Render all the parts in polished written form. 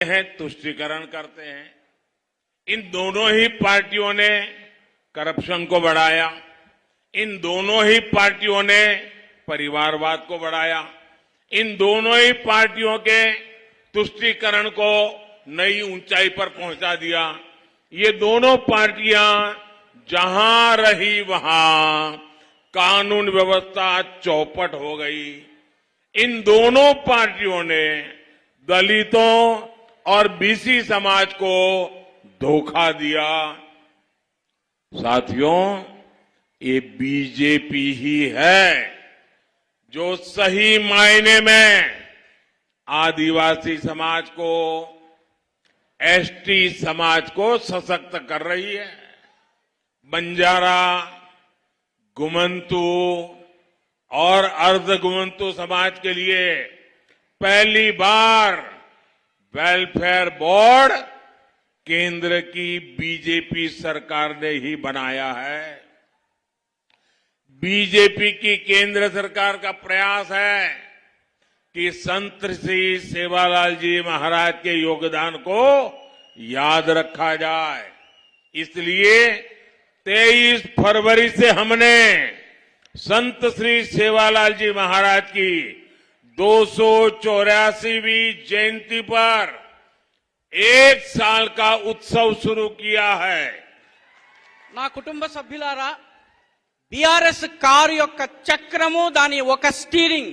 हैं, तुष्टीकरण करते हैं। इन दोनों ही पार्टियों ने करप्शन को बढ़ाया, इन दोनों ही पार्टियों ने परिवारवाद को बढ़ाया, इन दोनों ही पार्टियों के तुष्टीकरण को नई ऊंचाई पर पहुंचा दिया। ये दोनों पार्टियां जहां रही वहां कानून व्यवस्था चौपट हो गई। इन दोनों पार्टियों ने दलितों और बीसी समाज को धोखा दिया। साथियों, ये बीजेपी ही है जो सही मायने में आदिवासी समाज को, एसटी समाज को सशक्त कर रही है। बंजारा, गुमंतु और अर्धगुमंतु समाज के लिए पहली बार वेलफेयर बोर्ड केंद्र की बीजेपी सरकार ने ही बनाया है। बीजेपी की केंद्र सरकार का प्रयास है कि संत श्री सेवालाल जी महाराज के योगदान को याद रखा जाए। इसलिए 23 फरवरी से हमने संत श्री सेवालाल जी महाराज की 284वीं जयंती पर 1 साल का उत्सव शुरू किया है। నా కుటుంబ సభ్యులారా, బీఆర్ఎస్ కారు యొక్క చక్రము, దాని ఒక స్టీరింగ్,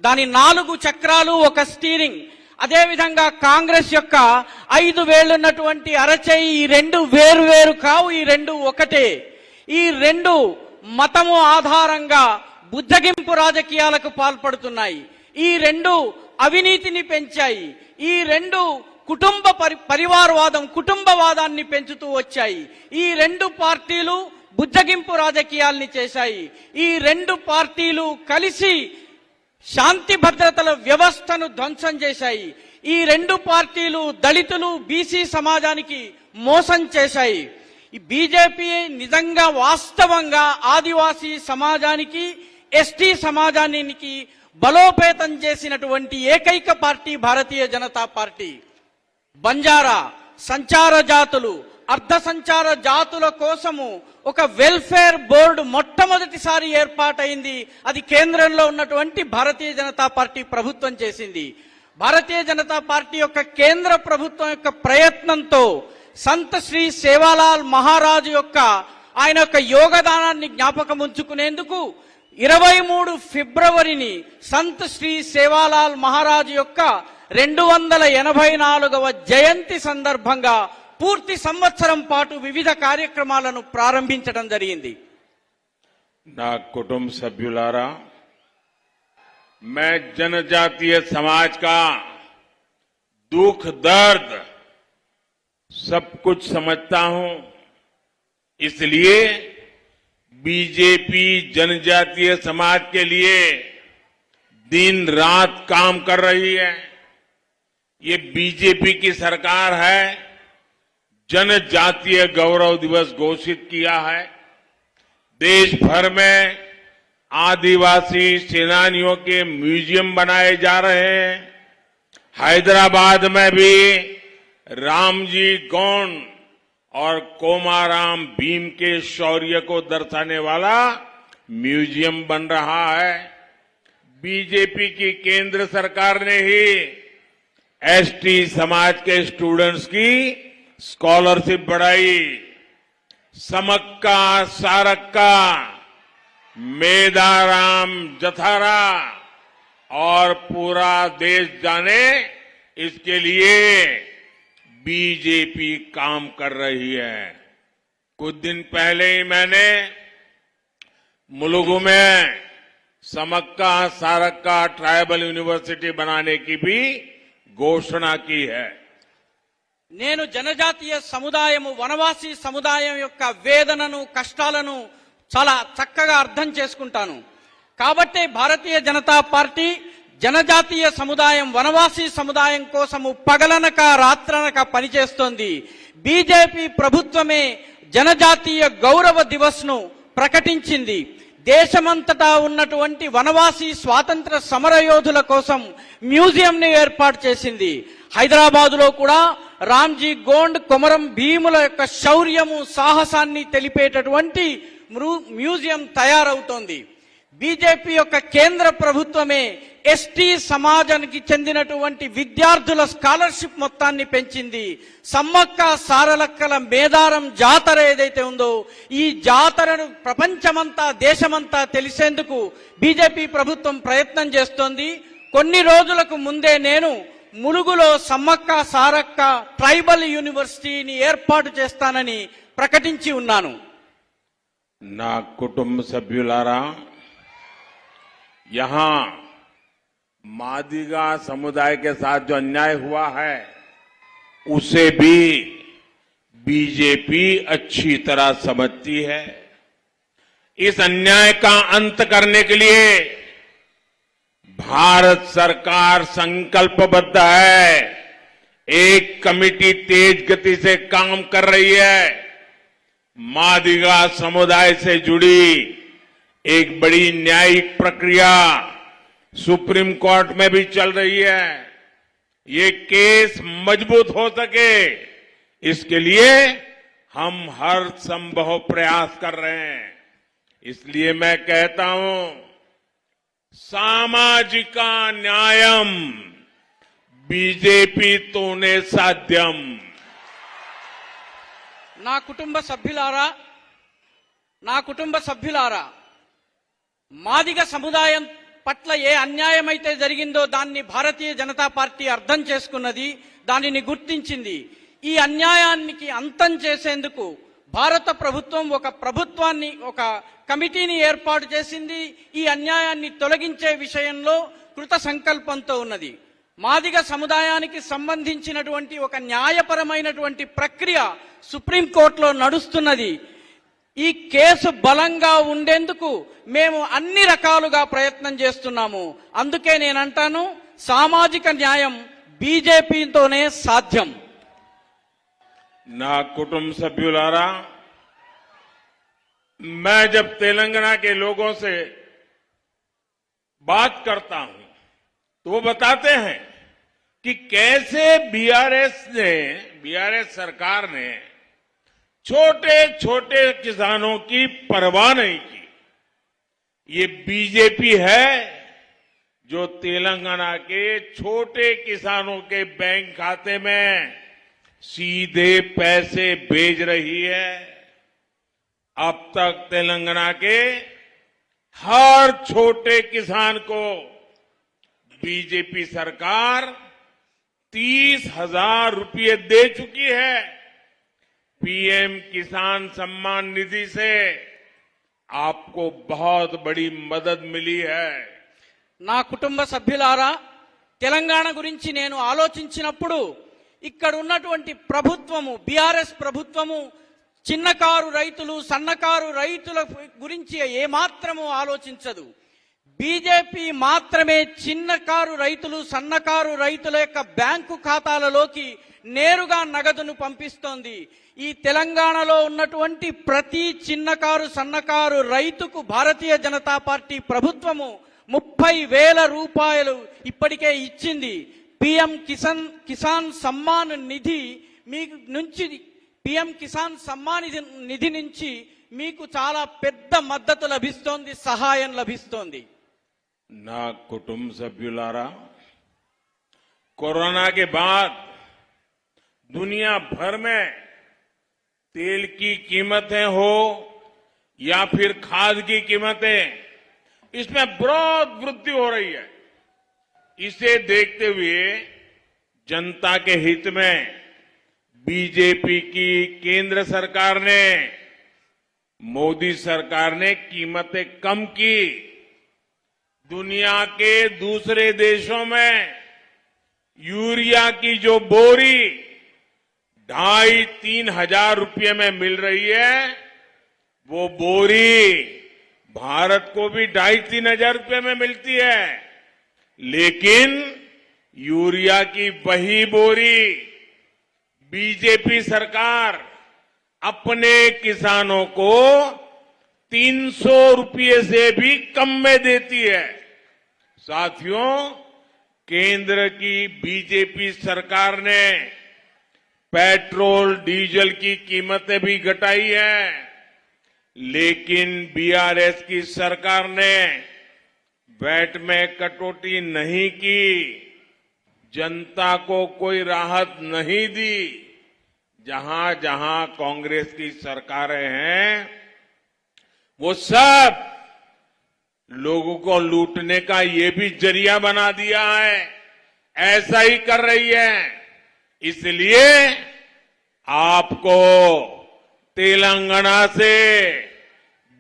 దాని 4 చక్రాలు ఒక స్టీరింగ్, అదే విధంగా కాంగ్రెస్ యొక్క 5 వేళ్లున్నటువంటి అరచేయి, ఈ 2 వేరు కావు, ఈ 2 ఒకటే. ఈ 2 మతము ఆధారంగా బుద్ధగింపు రాజకీయాలకు పాల్పడుతున్నాయి. ఈ 2 అవినీతిని పెంచాయి. ఈ 2 కుటుంబ పరివారవాదం, కుటుంబవాదాన్ని పెంచుతూ వచ్చాయి. ఈ 2 పార్టీలు బుద్ధగింపు రాజకీయాల్ని చేశాయి. ఈ 2 పార్టీలు కలిసి శాంతి భద్రతల వ్యవస్థను ధ్వంసం చేశాయి. ఈ 2 పార్టీలు దళితులు, బీసీ సమాజానికి మోసం చేశాయి. ఈ బీజేపీ నిజంగా వాస్తవంగా ఆదివాసీ సమాజానికి, ఎస్టీ సమాజానికి బలోపేతం చేసినటువంటి ఏకైక పార్టీ భారతీయ జనతా పార్టీ. బంజారా, సంచార జాతులు, అర్ధ సంచార జాతుల కోసము ఒక వెల్ఫేర్ బోర్డు మొట్టమొదటిసారి ఏర్పాటైంది. అది కేంద్రంలో ఉన్నటువంటి భారతీయ జనతా పార్టీ ప్రభుత్వం చేసింది. భారతీయ జనతా పార్టీ యొక్క కేంద్ర ప్రభుత్వం యొక్క ప్రయత్నంతో సంత శ్రీ సేవాలాల్ మహారాజు యొక్క ఆయన యొక్క యోగదానాన్ని జ్ఞాపకం ఉంచుకునేందుకు 23 ఫిబ్రవరిని సంత్ శ్రీ సేవాలాల్ మహారాజు యొక్క 284వ జయంతి సందర్భంగా పూర్తి సంవత్సరం పాటు వివిధ కార్యక్రమాలను ప్రారంభించడం జరిగింది. నా కుటుంబ సభ్యులారా, मैं जनजातीय समाज का दुख दर्द सब कुछ समझता हूं। इसलिए बीजेपी जनजातीय समाज के लिए दिन रात काम कर रही है। ये बीजेपी की सरकार है, जनजातीय गौरव दिवस घोषित किया है। देश भर में आदिवासी सेनानियों के म्यूजियम बनाए जा रहे हैं। हैदराबाद में भी रामजी गोंड और कोमाराम भीम के शौर्य को दर्शाने वाला म्यूजियम बन रहा है। बीजेपी की केंद्र सरकार ने ही एसटी समाज के स्टूडेंट्स की स्कॉलरशिप बढ़ाई। समक्का, सारक्का, मेदाराम, जथारा और पूरा देश जाने, इसके लिए बीजेपी काम कर रही है। कुछ दिन पहले ही मैंने मुलुगु में समक्का सारक्का ट्राइबल यूनिवर्सिटी बनाने की भी घोषणा की है। నేను జనజాతీయ సముదాయము, వనవాసీ సముదాయం యొక్క వేదనను, కష్టాలను చాలా చక్కగా అర్థం చేసుకుంటాను. కాబట్టి భారతీయ జనతా పార్టీ జనజాతీయ సముదాయం, వనవాసీ సముదాయం కోసము పగలనక రాత్రనక పనిచేస్తోంది. బీజేపీ ప్రభుత్వమే జనజాతీయ గౌరవ దివస్ ను ప్రకటించింది. దేశమంతటా ఉన్నటువంటి వనవాసి స్వాతంత్ర సమరయోధుల కోసం మ్యూజియం ని ఏర్పాటు చేసింది. హైదరాబాదులో కూడా రామ్జీ గోండ్, కొమరం భీముల యొక్క శౌర్యము, సాహసాన్ని తెలిపేటటువంటి మ్యూజియం తయారవుతోంది. బీజేపీ యొక్క కేంద్ర ప్రభుత్వమే ఎస్టీ సమాజానికి చెందినటువంటి విద్యార్థుల స్కాలర్షిప్ మొత్తాన్ని పెంచింది. సమ్మక్క సారలక్కల మేడారం జాతర ఏదైతే ఉందో, ఈ జాతరను ప్రపంచమంతా, దేశమంతా తెలిసేందుకు బీజేపీ ప్రభుత్వం ప్రయత్నం చేస్తోంది. కొన్ని రోజులకు ముందే నేను ములుగులో సమ్మక్క సారక్క ట్రైబల్ యూనివర్సిటీని ఏర్పాటు చేస్తానని ప్రకటించి ఉన్నాను. నా కుటుంబ సభ్యులారా, यहां मादिगा समुदाय के साथ जो अन्याय हुआ है उसे भी बीजेपी अच्छी तरह समझती है. इस अन्याय का अंत करने के लिए भारत सरकार संकल्पबद्ध है. एक कमेटी तेज गति से काम कर रही है. मादिगा समुदाय से जुड़ी एक बड़ी न्यायिक प्रक्रिया सुप्रीम कोर्ट में भी चल रही है. ये केस मजबूत हो सके, इसके लिए हम हर संभव प्रयास कर रहे हैं. इसलिए मैं कहता हूं, सामाजिक न्यायम बीजेपी तोने साध्यम. నా కుటుంబ సభ్యులారా, మాదిగ సముదాయం పట్ల ఏ అన్యాయమైతే జరిగిందో దాన్ని భారతీయ జనతా పార్టీ అర్థం చేసుకున్నది, దానిని గుర్తించింది. ఈ అన్యాయానికి అంతం చేసేందుకు భారత ప్రభుత్వం ఒక కమిటీని ఏర్పాటు చేసింది. ఈ అన్యాయాన్ని తొలగించే విషయంలో కృత సంకల్పంతో ఉన్నది. మాదిగ సముదాయానికి సంబంధించినటువంటి ఒక న్యాయపరమైనటువంటి ప్రక్రియ సుప్రీంకోర్టులో నడుస్తున్నది. ఈ కేసు బలంగా ఉండేందుకు మేము అన్ని రకాలుగా ప్రయత్నం చేస్తున్నాము. అందుకే నేనంటాను, సామాజిక న్యాయం బీజేపీతోనే సాధ్యం. ना कुटुंब सभ्युलारा, मैं जब तेलंगाना के लोगों से बात करता हूं तो वो बताते हैं कि कैसे बीआरएस सरकार ने छोटे छोटे किसानों की परवाह नहीं की. ये बीजेपी है जो तेलंगाना के छोटे किसानों के बैंक खाते में सीधे पैसे भेज रही है. अब तक तेलंगाना के हर छोटे किसान को बीजेपी सरकार 30,000 रुपये दे चुकी है. पीएम किसान सम्मान निधि से आपको बहुत बड़ी मदद मिली है. నా కుటుంబ సభ్యులారా, తెలంగాణ గురించి నేను ఆలోచించినప్పుడు ఇక్కడ ఉన్నటువంటి ప్రభుత్వము, బీఆర్ఎస్ ప్రభుత్వము చిన్నకారు రైతులు, సన్నకారు రైతుల గురించి ఏమాత్రము ఆలోచించదు. బీజేపీ మాత్రమే చిన్నకారు రైతులు, సన్నకారు రైతుల యొక్క బ్యాంకు ఖాతాలలోకి నేరుగా నగదును పంపిస్తోంది. ఈ తెలంగాణలో ఉన్నటువంటి ప్రతి చిన్నకారు, సన్నకారు రైతుకు భారతీయ జనతా పార్టీ ప్రభుత్వము 30,000 రూపాయలు ఇప్పటికే ఇచ్చింది. పిఎం కిసాన్ సమ్మాన్ నిధి నిధి నుంచి మీకు చాలా పెద్ద మద్దతు లభిస్తోంది, సహాయం లభిస్తోంది. ना कुटुंब सभ्युलारा, कोरोना के बाद दुनिया भर में तेल की कीमतें हो या फिर खाद की कीमतें, इसमें बहुत वृद्धि हो रही है. इसे देखते हुए जनता के हित में बीजेपी की केंद्र सरकार ने, मोदी सरकार ने कीमतें कम की. दुनिया के दूसरे देशों में यूरिया की जो बोरी 2,500-3 हजार रुपये में मिल रही है, वो बोरी भारत को भी 2,500-3 हजार रुपये में मिलती है. लेकिन यूरिया की वही बोरी बीजेपी सरकार अपने किसानों को 300 रुपये से भी कम में देती है। साथियों, केंद्र की बीजेपी सरकार ने पेट्रोल डीजल की कीमतें भी घटाई हैं, लेकिन बीआरएस की सरकार ने वैट में कटौती नहीं की, जनता को कोई राहत नहीं दी। जहां जहां कांग्रेस की सरकारें हैं, वो सब लोगों को लूटने का ये भी जरिया बना दिया है। ऐसा ही कर रही है। इसलिए आपको तेलंगाना से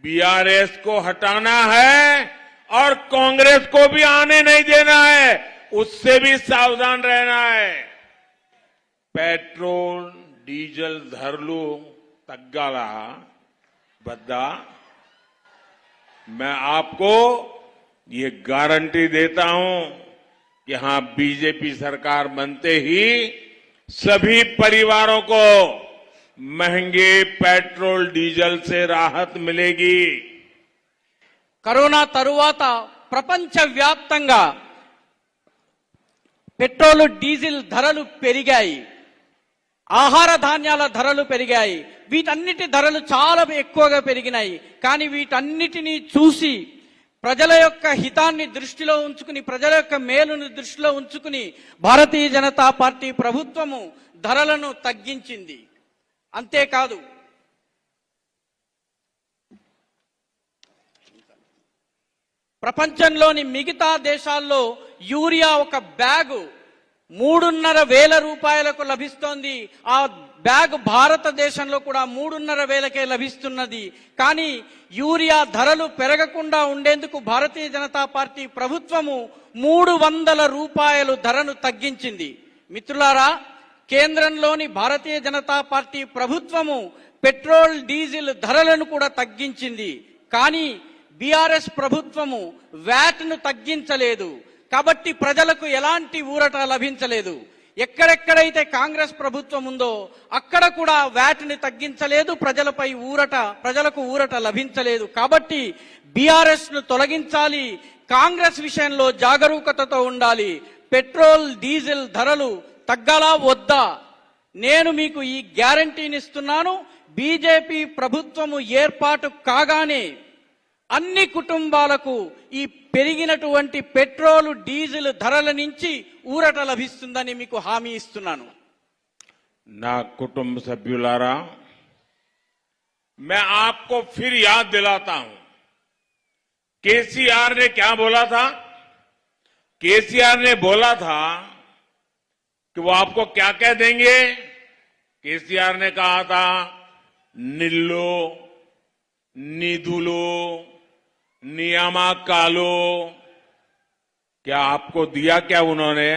बीआरएस को हटाना है और कांग्रेस को भी आने नहीं देना है, उससे भी सावधान रहना है। पेट्रोल डीजल धरलू तग्गाला बद्दा, मैं आपको ये गारंटी देता हूं कि हां, बीजेपी सरकार बनते ही सभी परिवारों को महंगे पेट्रोल डीजल से राहत मिलेगी। కరోనా తరువాత ప్రపంచవ్యాప్తంగా పెట్రోల్ డీజిల్ ధరలు పెరిగాయి, ఆహార ధాన్యాల ధరలు పెరిగాయి, వీటన్నిటి ధరలు చాలా ఎక్కువగా పెరిగినాయి. కానీ వీటన్నిటినీ చూసి ప్రజల యొక్క హితాన్ని దృష్టిలో ఉంచుకుని, ప్రజల యొక్క మేలును దృష్టిలో ఉంచుకుని భారతీయ జనతా పార్టీ ప్రభుత్వము ధరలను తగ్గించింది. అంతేకాదు, ప్రపంచంలోని మిగతా దేశాల్లో యూరియా ఒక బ్యాగు 3,500 రూపాయలకు లభిస్తోంది. ఆ బ్యాగ్ భారతదేశంలో కూడా 3,500కే లభిస్తున్నది. కానీ యూరియా ధరలు పెరగకుండా ఉండేందుకు భారతీయ జనతా పార్టీ ప్రభుత్వము 300 రూపాయలు ధరను తగ్గించింది. మిత్రులారా, కేంద్రంలోని భారతీయ జనతా పార్టీ ప్రభుత్వము పెట్రోల్ డీజిల్ ధరలను కూడా తగ్గించింది. కానీ బీఆర్ఎస్ ప్రభుత్వము వ్యాట్ను తగ్గించలేదు. కాబట్టి ప్రజలకు ఎలాంటి ఊరట లభించలేదు. ఎక్కడెక్కడైతే కాంగ్రెస్ ప్రభుత్వం ఉందో అక్కడ కూడా వ్యాట్ని తగ్గించలేదు, ప్రజలకు ఊరట లభించలేదు. కాబట్టి బీఆర్ఎస్ ను తొలగించాలి, కాంగ్రెస్ విషయంలో జాగరూకతతో ఉండాలి. పెట్రోల్ డీజిల్ ధరలు తగ్గాలా వద్దా? నేను మీకు ఈ గ్యారంటీని ఇస్తున్నాను. బీజేపీ ప్రభుత్వము ఏర్పాటు కాగానే అన్ని కుటుంబాలకు ఈ పెరిగినటువంటి పెట్రోల్ డీజిల్ ధరల నుంచి ఊరట లభిస్తుందని మీకు హామీ ఇస్తున్నాను. ना कुटुंब सभ्युलारा, मैं आपको फिर याद दिलाता हूं, केसीआर ने क्या बोला था? केसीआर ने बोला था कि वो आपको क्या कह देंगे? केसीआर ने कहा था, निल्लो, निधुलो, नियामा कालो। क्या आपको दिया क्या उन्होंने?